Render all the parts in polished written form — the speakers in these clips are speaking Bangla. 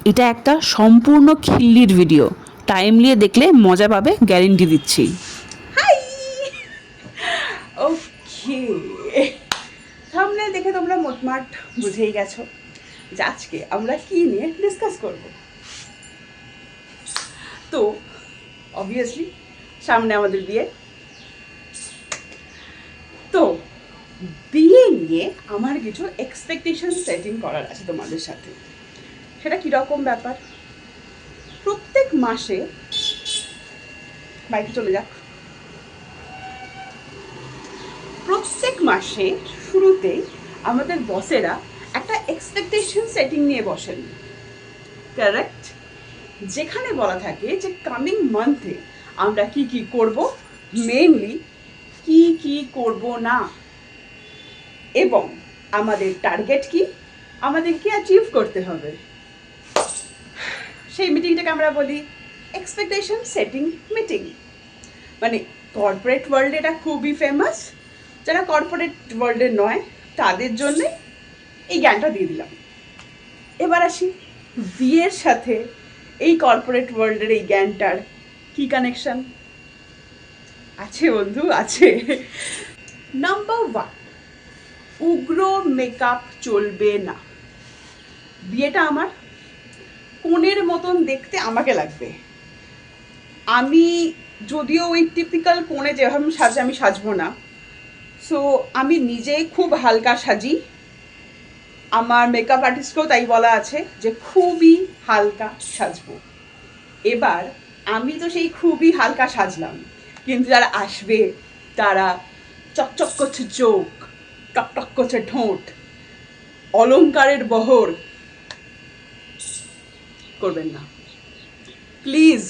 এটা একটা সম্পূর্ণ খিল্লির ভিডিও, টাইম নিয়ে দেখলে মজা পাবে, গ্যারেন্টি দিচ্ছি। হাই, ওকে, থাম্বনেল দেখে তোমরা মোটমাট বুঝেই গেছো যে আজকে আমরা কি নিয়ে ডিসকাস করব। তো অবভিয়াসলি সামনে আমাদের বিয়ে। তো বিয়ে নিয়ে আমার কিছু এক্সপেকটেশন সেটিং করার আছে তোমাদের সাথে। সেটা কীরকম ব্যাপার? প্রত্যেক মাসে বাইকে চলে যাক, প্রত্যেক মাসে শুরুতে আমাদের বসেরা একটা এক্সপেকটেশন সেটিং নিয়ে বসেন, কারেক্ট? যেখানে বলা থাকে যে কামিং মান্থে আমরা কি কি করব, মেইনলি কি কি করব না, এবং আমাদের টার্গেট কি, আমাদের কি অ্যাচিভ করতে হবে। সেই মিটিংটাকে আমরা বলি এক্সপেকটেশন সেটিং মিটিং। মানে কর্পোরেট ওয়ার্ল্ডে এটা খুবই ফেমাস, যারা কর্পোরেট ওয়ার্ল্ডে নয় তাদের জন্যে এই জ্ঞানটা দিয়ে দিলাম। এবার আসি বিয়ের সাথে এই কর্পোরেট ওয়ার্ল্ডের এই জ্ঞানটার কি কানেকশন আছে বন্ধু? আছে। নাম্বার 1, উগ্র মেকআপ চলবে না। বিয়েটা আমার, কোণের মতন দেখতে আমাকে লাগবে। আমি যদিও ওই টিপিক্যাল কোণে যেভাবে সাজে আমি সাজবো না, সো আমি নিজে খুব হালকা সাজি। আমার মেকআপ আর্টিস্টকেও তাই বলা আছে যে খুবই হালকা সাজবো। এবার আমি তো সেই খুবই হালকা সাজলাম, কিন্তু যারা আসবে তারা চকচক করছে চোখ, টকটক করছে ঠোঁট, অলংকারের বহর, করবেন না প্লিজ,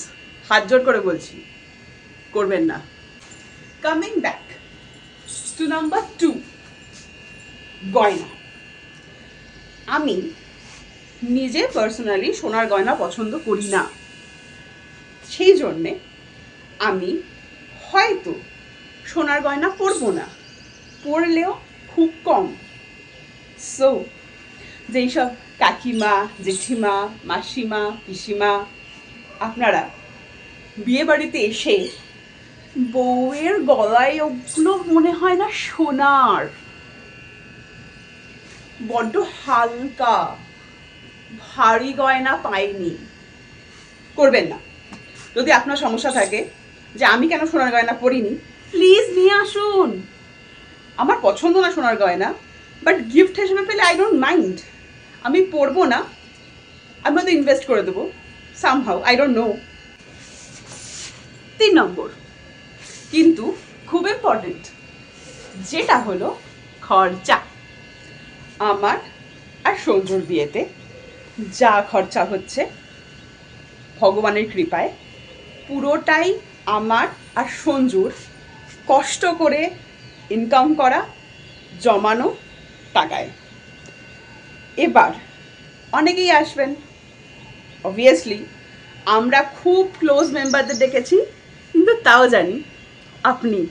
হাত জোর করে বলছি, করবেন না। কামিং ব্যাক টু নাম্বার 2, গয়না। আমি নিজে পার্সোনালি সোনার গয়না পছন্দ করি না, সেই জন্যে আমি হয়তো সোনার গয়না পরবো না, পরলেও খুব কম। সো যেই সব কাকিমা, জেঠিমা, মাসিমা, পিসিমা আপনারা বিয়ে বাড়িতে এসে বউয়ের গলায় ওগুলো মনে হয় না সোনার, বড্ড হালকা ভারী গয়না পাইনি, করবেন না। যদি আপনার সমস্যা থাকে যে আমি কেন সোনার গয়না পরিনি, প্লিজ নিয়ে আসুন। আমার পছন্দ না সোনার গয়না, বাট গিফট হিসেবে পেলে আই ডোন্ট মাইন্ড। আমি পরবো না, আমি হয়তো ইনভেস্ট করে দেবো সামহাউ, আই ডোন্ট নো। 3 নম্বর, কিন্তু খুব ইম্পর্টেন্ট, যেটা হলো খরচা। আমার আর সঞ্জুর বিয়েতে যা খরচা হচ্ছে ভগবানের কৃপায় পুরোটাই আমার আর সঞ্জুর কষ্ট করে ইনকাম করা, জমানো টাকায়। এবার অনেকেই আসবেন, অবভিয়াসলি আমরা খুব ক্লোজ মেম্বারদের ডেকেছি, কিন্তু তাও জানি আপনি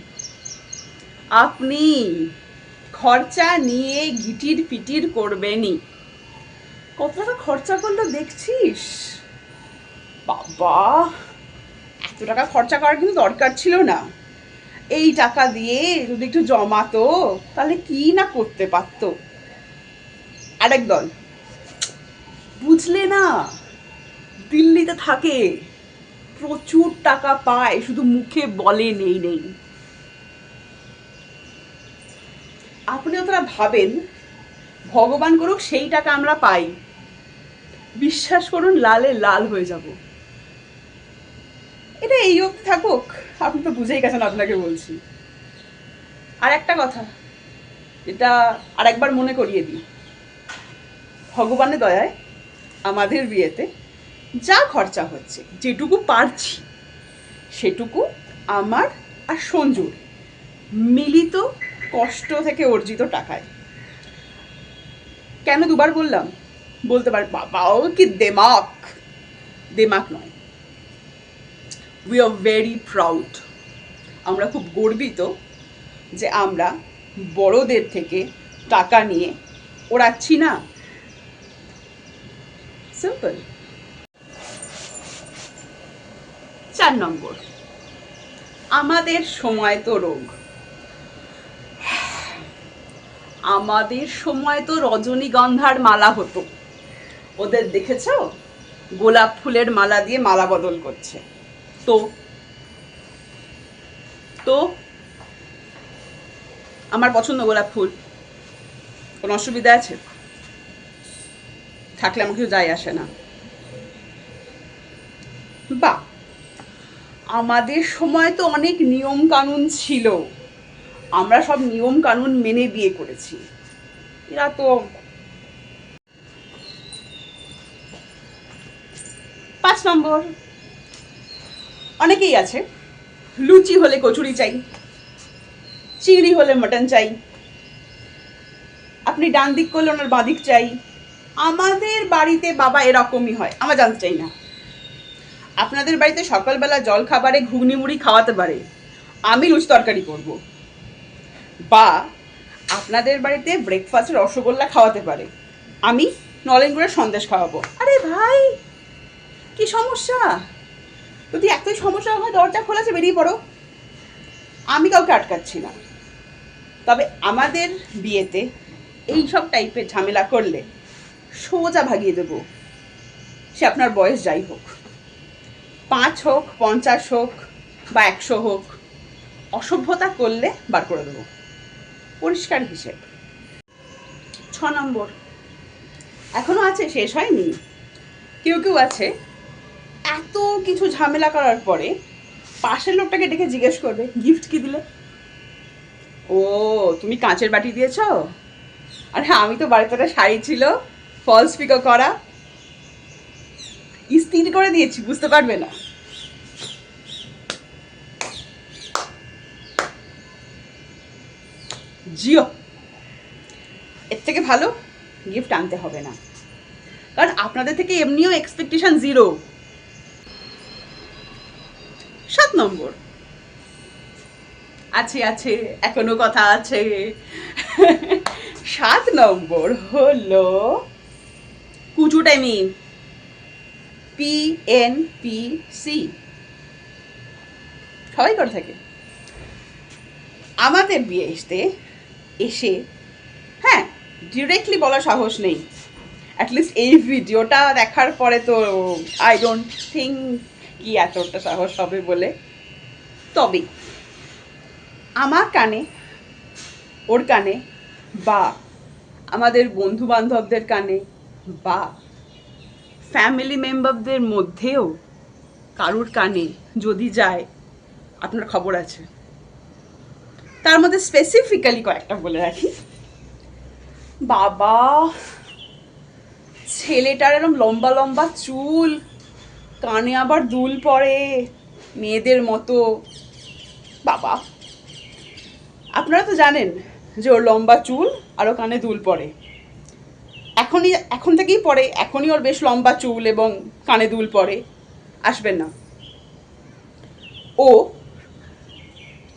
আপনি খরচা নিয়ে ঘিটির পিটির করবেনই। কত টাকা খরচা করলো দেখছিস? বাবা, এত টাকা খরচা করার কিন্তু দরকার ছিল না। এই টাকা দিয়ে যদি একটু জমাতো তাহলে কি না করতে পারতো। আরেক দল, বুঝলে না, দিল্লিতে থাকে, প্রচুর টাকা পায়, শুধু মুখে বলে নেই নেই। আপনি অতটা ভাবেন ভগবান করুক সেই টাকা আমরা পাই, বিশ্বাস করুন লালে লাল হয়ে যাব। এটা এই অবধি থাকুক, আপনি তো বুঝেই গেছেন আপনাকে বলছি। আর একটা কথা, এটা আর একবার মনে করিয়ে দিই, ভগবানের দয়ায় আমাদের বিয়েতে যা খরচা হচ্ছে, যেটুকু পারছি সেটুকু আমার আর সঞ্জুর মিলিত কষ্ট থেকে অর্জিত টাকায়। কেন দুবার বললাম? বলতে পারে বাবাও কি দেমাক, দেমাক নয়, উই আর ভেরি প্রাউড। আমরা খুব গর্বিত যে আমরা বড়দের থেকে টাকা নিয়ে ওড়াচ্ছি না। সিম্পল। 4 নম্বর, আমাদের সময় তো রোগ। আমাদের সময় তো রজনীগন্ধার মালা হতো, ওদের দেখেছো গোলাপ ফুলের মালা দিয়ে মালা বদল করছে। তো তো আমার পছন্দ গোলাপ ফুল, কোনো অসুবিধা আছে? থাকলে আমার কিছু যায় আসে না। বা আমাদের সময় তো অনেক নিয়ম কানুন ছিল, আমরা সব নিয়ম কানুন মেনে বিয়ে করেছি। এরা তো 5 নম্বর, অনেকেই আছে লুচি হলে কচুরি চাই, চিংড়ি হলে মটন চাই, আপনি ডান দিক করলে ওনার বাঁ দিক চাই। আমাদের বাড়িতে বাবা এরকমই হয়, আমরা জানতে চাই না। আপনাদের বাড়িতে সকালবেলা জল খাবারে ঘুগনি মুড়ি খাওয়াতে পারে, আমি লুচি তরকারি করব। বা আপনাদের বাড়িতে ব্রেকফাস্টে রসগোল্লা খাওয়াতে পারে, আমি নলেন গুড়ের সন্দেশ খাওয়াবো। আরে ভাই কি সমস্যা? যদি এতই সমস্যা হয় দরজা খোলা আছে, বেরিয়ে পড়ো, আমি কাউকে আটকাচ্ছি না। তবে আমাদের বিয়েতে এই সব টাইপের ঝামেলা করলে সোজা ভাগিয়ে দেবো, সে আপনার বয়স যাই হোক, 5 হোক, 50 হোক বা 100 হোক, অসভ্যতা করলে বার করে দেবো, পরিষ্কার হিসেব। 6 নম্বর, এখনো আছে, শেষ হয়নি। কেউ কেউ আছে এত কিছু ঝামেলা করার পরে পাশের লোকটাকে ডেকে জিজ্ঞেস করবে গিফট কি দিলে। ও তুমি কাঁচের বাটি দিয়েছ? আর হ্যাঁ, আমি তো বাড়িতে একটা শাড়ি ছিল ফলস পিকো করা, ইস্ত্রি করে দিয়েছি, বুঝতে পারবে না। জিও, এর থেকে ভালো গিফট আনতে হবে না, কারণ আপনাদের থেকে এমনিও এক্সপেকটেশন 0। 7 নম্বর, আছে আছে, এখনো কথা আছে। 7 নম্বর হলো কুচুটামি, PNPC, সবাই করে থাকে। আমাদের বিয়ে এসে হ্যাঁ ডিরেক্টলি বলার সাহস নেই, অ্যাটলিস্ট এই ভিডিওটা দেখার পরে তো আই ডোন্ট থিঙ্ক কি এতটা সাহস হবে বলে। তবে আমার কানে, ওর কানে, বা আমাদের বন্ধু বান্ধবদের কানে, বা ফ্যামিলি মেম্বারদের মধ্যেও কারুর কানে যদি যায়, আপনার খবর আছে। তার মধ্যে স্পেসিফিক্যালি কয়েকটা বলে রাখি। বাবা, ছেলেটার এরকম লম্বা লম্বা চুল, কানে আবার দুল পড়ে মেয়েদের মতো। বাবা, আপনারা তো জানেন যে ওর লম্বা চুল আর ও কানে দুল পড়ে, এখন থেকেই পড়ে, এখনই ওর বেশ লম্বা চুল এবং কানে দুল পড়ে। আসবেন না, ও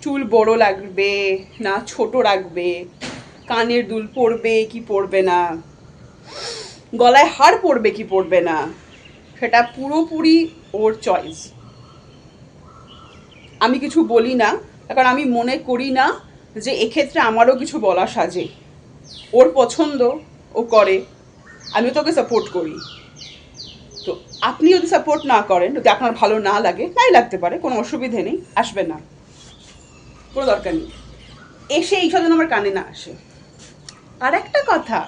চুল বড় লাগবে না ছোট রাখবে, কানের দুল পরবে কি পরবে না, গলায় হার পরবে কি পরবে না, সেটা পুরোপুরি ওর চয়েস। আমি কিছু বলি না, কারণ আমি মনে করি না যে এক্ষেত্রে আমারও কিছু বলা সাজে। ওর পছন্দ, ও করে, আমিও তোকে সাপোর্ট করি। তো আপনি যদি সাপোর্ট না করেন, যদি আপনার ভালো না লাগে, নাই লাগতে পারে, কোনো অসুবিধে নেই, আসবেন না, কোনো দরকার নেই। এসে এইসব যেন আমার কানে না আসে। আর একটা কথা,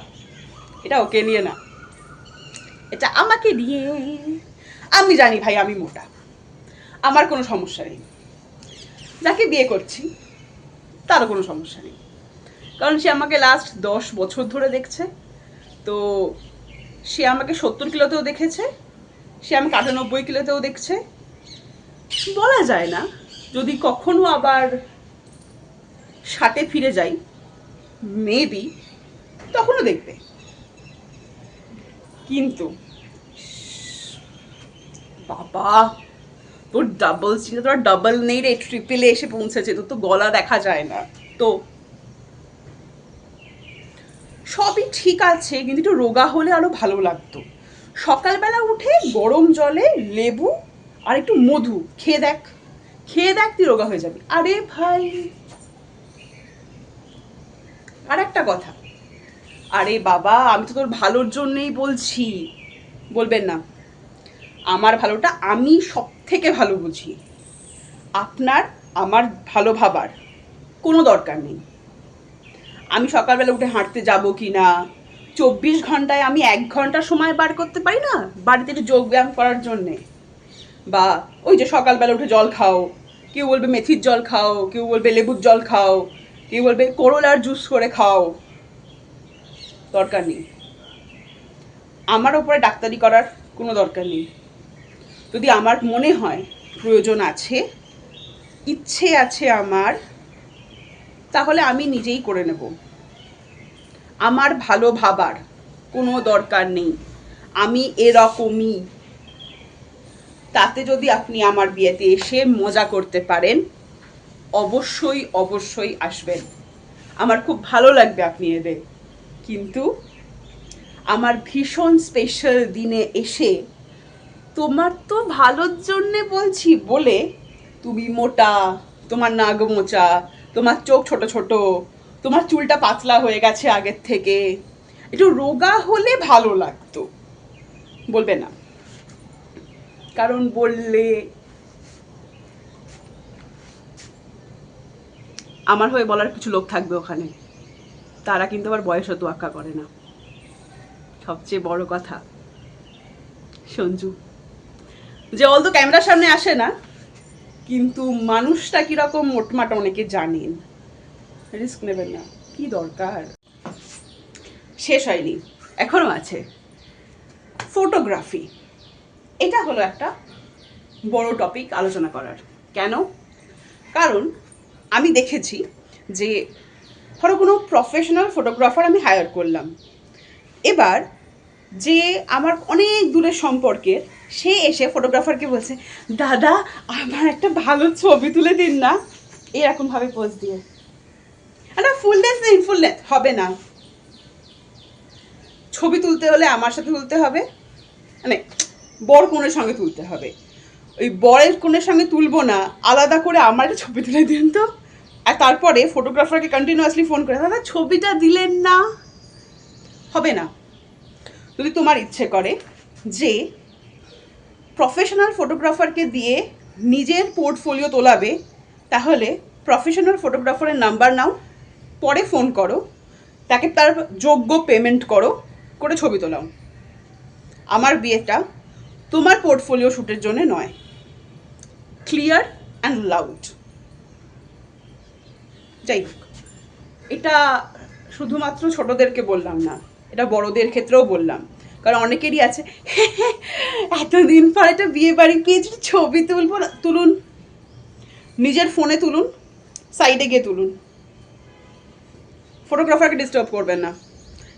এটা ওকে নিয়ে না, এটা আমাকে নিয়ে। আমি জানি ভাই আমি মোটা, আমার কোনো সমস্যা নেই, যাকে বিয়ে করছি তারও কোনো সমস্যা নেই, কারণ সে আমাকে লাস্ট 10 বছর ধরে দেখছে। তো সে আমাকে 70 কিলোতেও দেখেছে, সে আমাকে 98 কিলোতেও দেখছে। বলা যায় না, যদি কখনো আবার 60-এ ফিরে যাই মেবি, তখনও দেখবে। কিন্তু বাবা, তোর ডাবল ছিল, তোর ডাবল নেই রে, ট্রিপলে এসে পৌঁছেছে, তোর তো গলা দেখা যায় না। তো সবই ঠিক আছে, কিন্তু একটু রোগা হলে আরো ভালো লাগতো। সকালবেলা উঠে গরম জলে লেবু আর একটু মধু খেয়ে দেখ, তুই রোগা হয়ে যাবি। আরে ভাই, আর একটা কথা, আরে বাবা আমি তো তোর ভালোর জন্যই বলছি, বলবেন না। আমার ভালোটা আমি সব থেকে ভালো বুঝি, আপনার আমার ভালো ভাবার কোনো দরকার নেই। আমি সকালবেলা উঠে হাঁটতে যাব কি না, 24 ঘন্টায় আমি 1 ঘন্টা সময় বার করতে পারি না বাড়িতে একটু যোগ ব্যায়াম করার জন্যে? বা ওই যে সকালবেলা উঠে জল খাও, কেউ বলবে মেথির জল খাও, কেউ বলবে লেবুর জল খাও, কেউ বলবে করলার জুস করে খাও, দরকার নেই। আমার ওপরে ডাক্তারি করার কোনো দরকার নেই। যদি আমার মনে হয় প্রয়োজন আছে, ইচ্ছে আছে আমার, তাহলে আমি নিজেই করে নেব। আমার ভালো ভাবার কোনো দরকার নেই, আমি এরকমই। তাতে যদি আপনি আমার বিয়েতে এসে মজা করতে পারেন, অবশ্যই অবশ্যই আসবেন, আমার খুব ভালো লাগবে আপনি এলে। কিন্তু আমার ভীষণ স্পেশাল দিনে এসে তোমার তো ভালোর জন্যে বলছি বলে তুমি মোটা, তোমার নাক মোচা, তোমার চোখ ছোট ছোট, তোমার চুলটা পাতলা হয়ে গেছে আগের থেকে, একটু রোগা হলে ভালো লাগতো, বলবে না। কারণ বললে আমার হয়ে বলার কিছু লোক থাকবে ওখানে, তারা কিন্তু আবার বয়সও তোয়াক্কা করে না। সবচেয়ে বড় কথা, সঞ্জু যে অল তো ক্যামেরার সামনে আসে না, কিন্তু মানুষটা কিরকম মোটমাট অনেকে জানেন। রিস্ক নেবেন না, কি দরকার। শেষ হয়নি, এখনো আছে। ফটোগ্রাফি, এটা হলো একটা বড় টপিক আলোচনা করার। কেন? কারণ আমি দেখেছি যে ধরো কোনো প্রফেশনাল ফটোগ্রাফার আমি হায়ার করলাম, এবার যে আমার অনেক দূরের সম্পর্কের, সে এসে ফটোগ্রাফারকে বলছে, দাদা আমার একটা ভালো ছবি তুলে দিন না, এরকমভাবে পোজ দিয়ে। না ফুল লেন্থ নেই, ফুল লেন্থ হবে না। ছবি তুলতে হলে আমার সাথে তুলতে হবে, মানে বর কনের সঙ্গে তুলতে হবে। ওই বরের কনের সঙ্গে তুলবো না, আলাদা করে আমার একটা ছবি তুলে দিন তো। আর তারপরে ফটোগ্রাফারকে কন্টিনিউয়াসলি ফোন করে, দাদা ছবিটা দিলেন না, হবে না। যদি তোমার ইচ্ছে করে যে প্রফেশনাল ফটোগ্রাফারকে দিয়ে নিজের পোর্টফোলিও তোলাবে, তাহলে প্রফেশনাল ফটোগ্রাফারের নাম্বার নাও, পরে ফোন করো, তাকে তার যোগ্য পেমেন্ট করো, করে ছবি তোলাও। আমার বিয়েটা তোমার পোর্টফোলিও শ্যুটের জন্য নয়। Clear and loud. যাই হোক, এটা শুধুমাত্র ছোটদেরকে বললাম না, এটা বড়দের ক্ষেত্রেও বললাম। কারণ অনেকেরই আছে, এতদিন পর একটা বিয়ে বাড়ি পেয়েছি, ছবি তুলবো না। তুলুন, নিজের ফোনে তুলুন, সাইডে গিয়ে তুলুন, ফটোগ্রাফারকে ডিস্টার্ব করবেন না।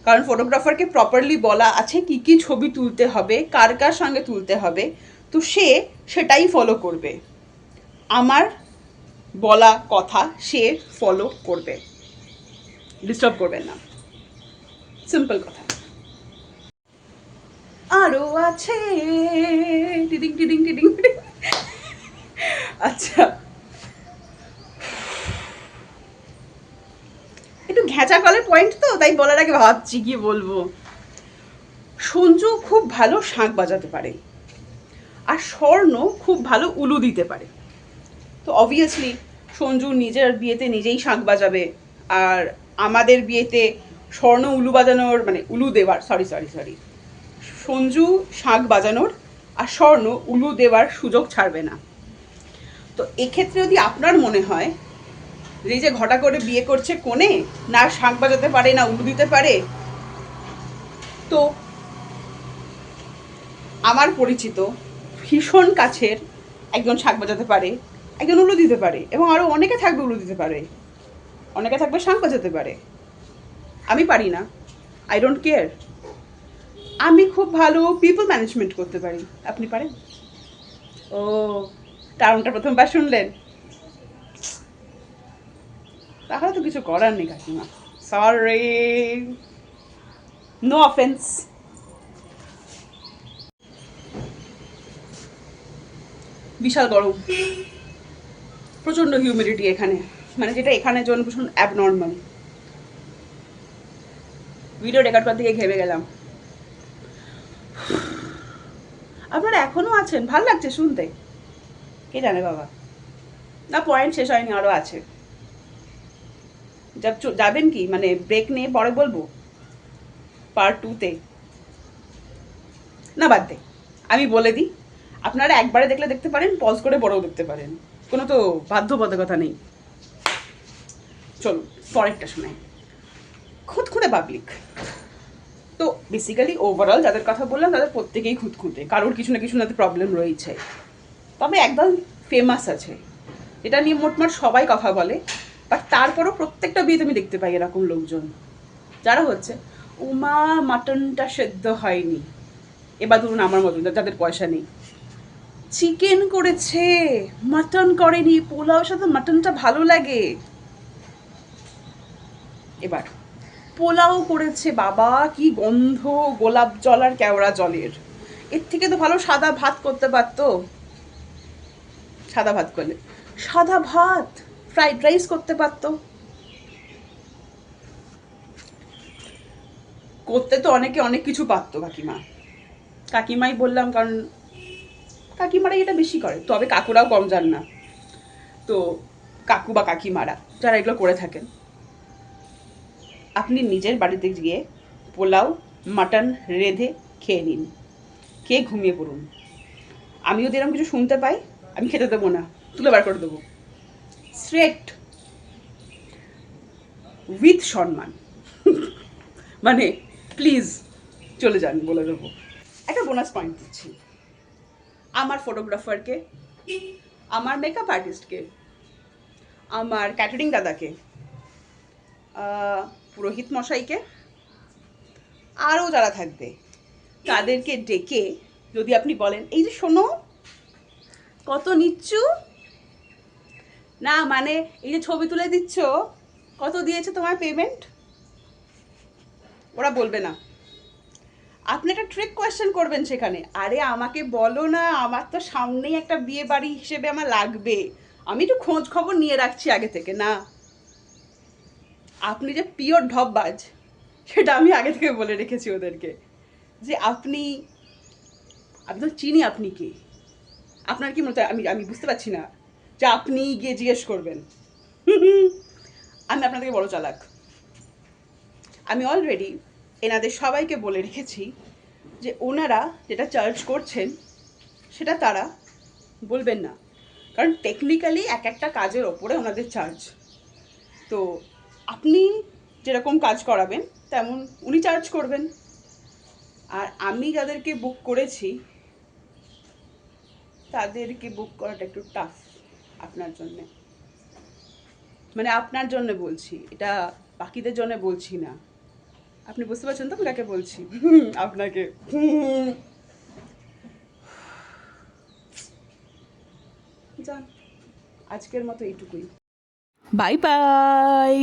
কারণ ফটোগ্রাফারকে প্রপারলি বলা আছে কি কি ছবি তুলতে হবে, কার কার সঙ্গে তুলতে হবে, তো সে সেটাই ফলো করবে। আমার বলা কথা সে ফলো করবে, ডিস্টার্ব করবেন না, সিম্পল কথা। আরো আছে টিডিং টিডিং টিডিং। আচ্ছা, একটু ঘেঁচা কলের পয়েন্ট তো, তাই বলার আগে ভাবছি কি বলবো। সঞ্জু খুব ভালো শাঁখ বাজাতে পারে, আর স্বর্ণ খুব ভালো উলু দিতে পারে। তো অবভিয়াসলি সঞ্জু নিজের বিয়েতে নিজেই শাঁখ বাজাবে, আর আমাদের বিয়েতে স্বর্ণ উলু বাজানোর, মানে উলু দেওয়ার, সরি সঞ্জু শাঁখ বাজানোর আর স্বর্ণ উলু দেওয়ার সুযোগ ছাড়বে না। তো এক্ষেত্রে যদি আপনার মনে হয় যে যে ঘটা করে বিয়ে করছে কোণে, না শাঁখ বাজাতে পারে না উলু দিতে পারে, তো আমার পরিচিত ভীষণ কাছের একজন শাঁখ বাজাতে পারে, একজন উলু দিতে পারে, এবং আরও অনেকে থাকবে উলু দিতে পারে, অনেকে থাকবে শাঁখ বাজাতে পারে। আমি পারি না, আই ডোন্ট কেয়ার। আমি খুব ভালো পিপল ম্যানেজমেন্ট করতে পারি, আপনি পারেন? ও, কারণটা প্রথমবার শুনলেন? তাহলে তো কিছু করার নেই কাকিমা, সরি, নো অফেন্স। বিশাল গরম, প্রচণ্ড হিউমিডিটি এখানে, মানে যেটা এখানের জন্য ভীষণ অ্যাবনর্মাল। ভিডিও রেকর্ড করার দিকে ঘেমে গেলাম। আপনারা এখনো আছেন, ভাল লাগছে শুনতে, কে জানে বাবা। না, পয়েন্ট শেষ হয়নি, আরও আছে। যাবেন কি, মানে ব্রেক নিয়ে পরে বলবো পার্ট 2-তে? না বাদ দে, আমি বলে দিই, আপনারা একবারে দেখলে দেখতে পারেন, পজ করে পরেও দেখতে পারেন, কোনো তো বাধ্যবাধকতা নেই। চলুন পরেরটা শোনাই। খুঁতখুঁতে পাবলিক। তো বেসিক্যালি ওভারঅল যাদের কথা বললাম তাদের প্রত্যেকেই খুঁতখুঁতে, কারোর কিছু না কিছু না প্রবলেম রয়েছে। তবে একদল ফেমাস আছে এটা নিয়ে মোটমাট সবাই কথা বলে, বাট তারপরও প্রত্যেকটা বিয়েতে আমি দেখতে পাই এরকম লোকজন, যারা হচ্ছে উমা মাটনটা সেদ্ধ হয়নি। এবার ধরুন আমার মতন যাদের পয়সা নেই, চিকেন করেছে মাটন করেনি, পোলাওর সাথে মাটনটা ভালো লাগে। এবার পোলাও করেছে, বাবা কি গন্ধ, গোলাপ জল আর কেওড়া জলের, এর থেকে তো ভালো সাদা ভাত করতে পারতো। সাদা ভাত করলে, সাদা ভাত ফ্রাইড রাইস করতে পারতো। করতে তো অনেকে অনেক কিছু পারতো, কাকিমাই বললাম, কারণ কাকিমারাই এটা বেশি করে, তবে কাকুরাও কম যান না। তো কাকু বা কাকিমারা যারা এগুলো করে থাকেন, আপনি নিজের বাড়িতে গিয়ে পোলাও মাটন রেঁধে খেয়ে নিন, খেয়ে ঘুমিয়ে পড়ুন। আমি যদি এরকম কিছু শুনতে পাই, আমি খেতে দেবো না, তুলে বার করে দেবো স্ট্রেট, উইথ সম্মান। মানে প্লিজ চলে যান, বলে দেবো। একটা বোনাস পয়েন্ট দিচ্ছি, আমার ফটোগ্রাফারকে, আমার মেকআপ আর্টিস্টকে, আমার ক্যাটারিং দাদাকে, পুরোহিত মশাইকে, আরও যারা থাকবে তাদেরকে ডেকে যদি আপনি বলেন, এই যে শোনো কত নিচ্ছু, না মানে এই যে ছবি তুলে দিচ্ছ কত দিয়েছে তোমার পেমেন্ট, ওরা বলবে না। আপনি একটা ট্রিক কোয়েশ্চেন করবেন সেখানে, আরে আমাকে বলো না, আমার তো সামনেই একটা বিয়ে বাড়ি হিসেবে আমার লাগবে, আমি একটু খোঁজ খবর নিয়ে রাখছি আগে থেকে। না, আপনি যে পিওর ঢপবাজ সেটা আমি আগে থেকে বলে রেখেছি ওদেরকে, যে আপনি তো চিনি আপনি কে, আপনার কি মনে হয় আমি বুঝতে পারছি না যে আপনি গিয়ে জিজ্ঞেস করবেন। আমি আপনার থেকে বড় চালাক। আমি অলরেডি এনাদের সবাইকে বলে রেখেছি যে ওনারা যেটা চার্জ করছেন সেটা তারা বলবেন না, কারণ টেকনিক্যালি এক একটা কাজের ওপরে ওনাদের চার্জ। তো আপনি যেরকম কাজ করাবেন তেমন উনি চার্জ করবেন। আর আমি যাদেরকে বুক করেছি তাদেরকে বুক করাটা একটু টাফ আপনার জন্যে, মানে আপনার জন্য বলছি, এটা বাকিদের জন্য বলছি না। আপনি বুঝতে পারছেন তো কাকে বলছি? আপনাকে। যান, আজকের মতো এইটুকুই। Bye bye.